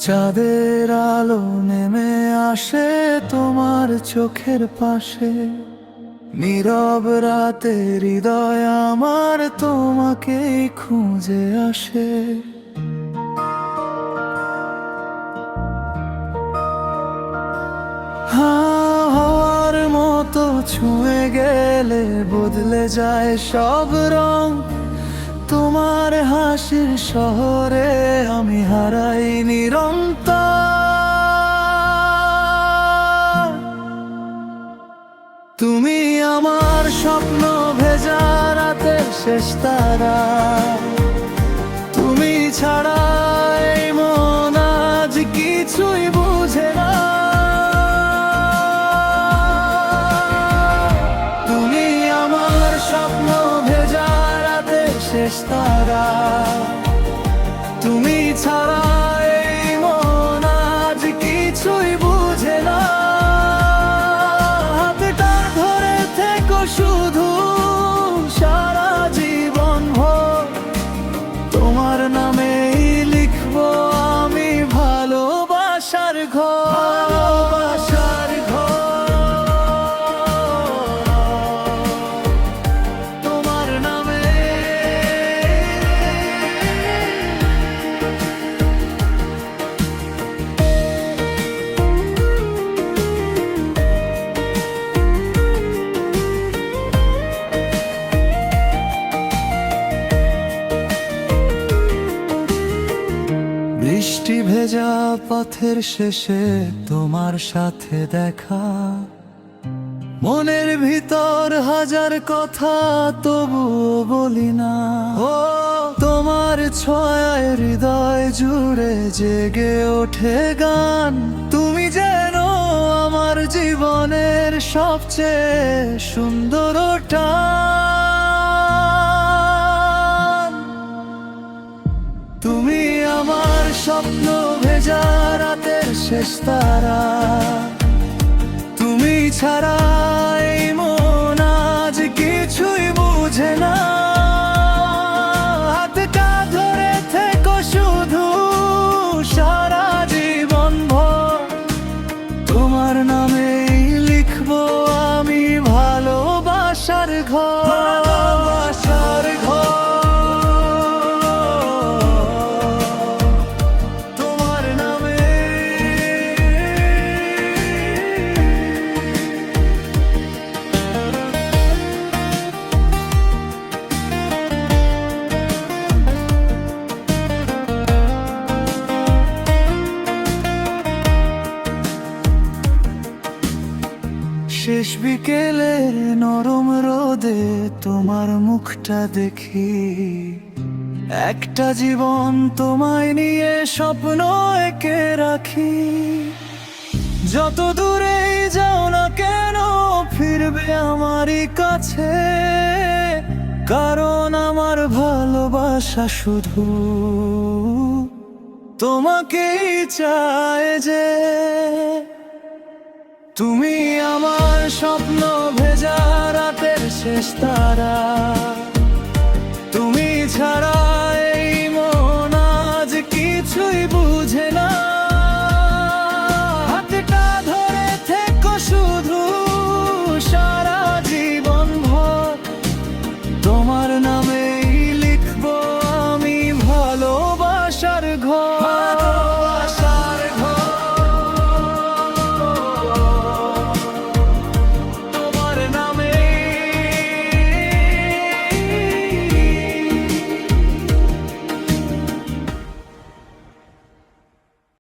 চাঁদের আলো নেমে আসে তোমার চোখের পাশে, নীরব রাতে হৃদয় আমার তোমাকেই খুঁজে আসে। হাওয়ার মতো ছুঁয়ে গেলে বদলে যায় সব রং, তোমার হাসির শহরে আমি হারাই নিরন্তর। তুমি আমার স্বপ্ন ভেজা রাতের শেষ তারা, তুমি ছাড়া এই মন আজ কিছুই বুঝে না। তুমি আমার স্বপ্ন ভেজা রাতের শেষ তারা, তুমি ছাড়া এই মন আজ কিছুই বুঝে না। হাতটা ধরে থেকো শুধু সারা জীবন ভর, তোমার নামেই লিখবো আমি ভালোবাসার ঘর। ভালোবাসার ঘর তোমার নামে। বৃষ্টি ভেজা পথের শেষে তোমার সাথে দেখা, মনের ভিতর হাজার কথা তবুও বলি না। ও তোমার ছয়ায় হৃদয় জুড়ে জেগে ওঠে গান, তুমি যেন আমার জীবনের সবচেয়ে সুন্দর টান। তুমি আমার স্বপ্ন ভেজা রাতের শেষ তারা, তুমি ছাড়া এই মন আজ কিছুই বুঝে না। হাতটা ধরে থেকো শুধু সারা জীবন ভর, তোমার নামেই লিখবো আমি ভালোবাসার ঘর। ভালোবাসার ঘর তোমার নামে। শেষ বিকেলের নরম রোদে তোমার মুখটা দেখি, একটা জীবন তোমায় নিয়ে স্বপ্ন এঁকে রাখি। যত দূরেই যাও না কেন ফিরবে আমারই কাছে, কারণ আমার ভালোবাসা শুধু তোমাকেই চায় যে। তুমি আমার স্বপ্ন ভেজা রাতের শেষ তারা,